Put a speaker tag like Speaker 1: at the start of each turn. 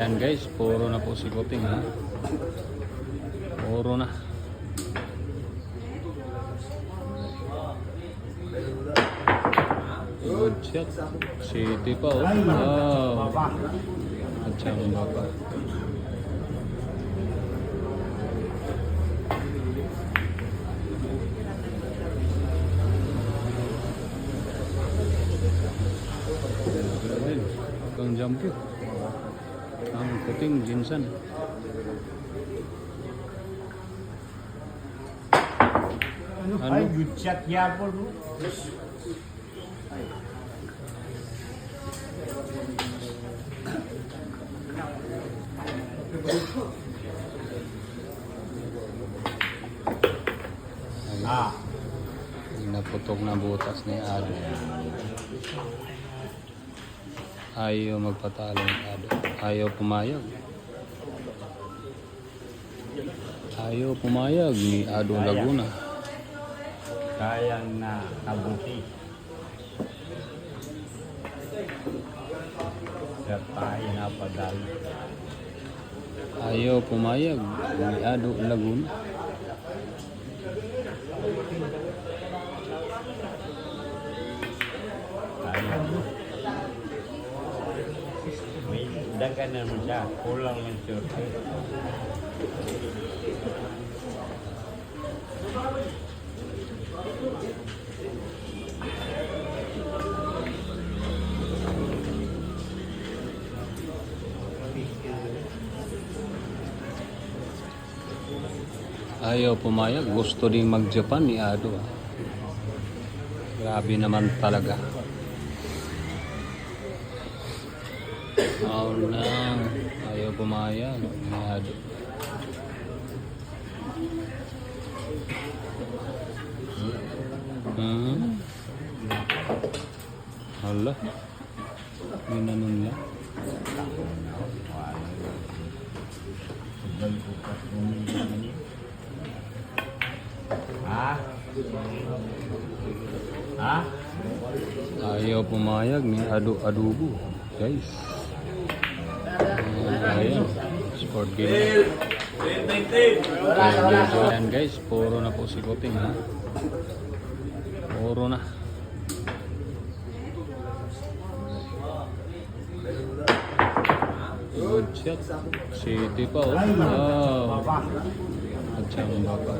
Speaker 1: Yan guys, puro na po si Kuting ha. Puro na. Good shot. City pa oh. Wow. At siyang baba. Kang jump yun. Ang Kuting Jinsan. Ano?
Speaker 2: Ay, good shot yan po. Ah.
Speaker 1: Naputok na butas ni Ado. Ayaw magpatalo ni Ado. Ayaw pumayag. Ayaw pumayag ni Ado Laguna.
Speaker 2: Sayang na kabuti. Sa tayo na padalo.
Speaker 1: Ayaw pumayag ni Ado Laguna.
Speaker 2: Sayang. May dagan naman siya. Kulang lang short.
Speaker 1: Ayaw pumayag. Gusto din mag-Japan ni Ado. Grabe naman talaga. Oh no. Ayaw pumayag ni Ado. Hala. Minanon lang.
Speaker 2: Ha? Ha?
Speaker 1: Ayaw pumayag ni Ado Adugo. Guys. Ayan. Sport game. Ayan guys. Puro na po si Kuting ha. Puro na. Good shot. City pa oh. Wow. At siyang baba.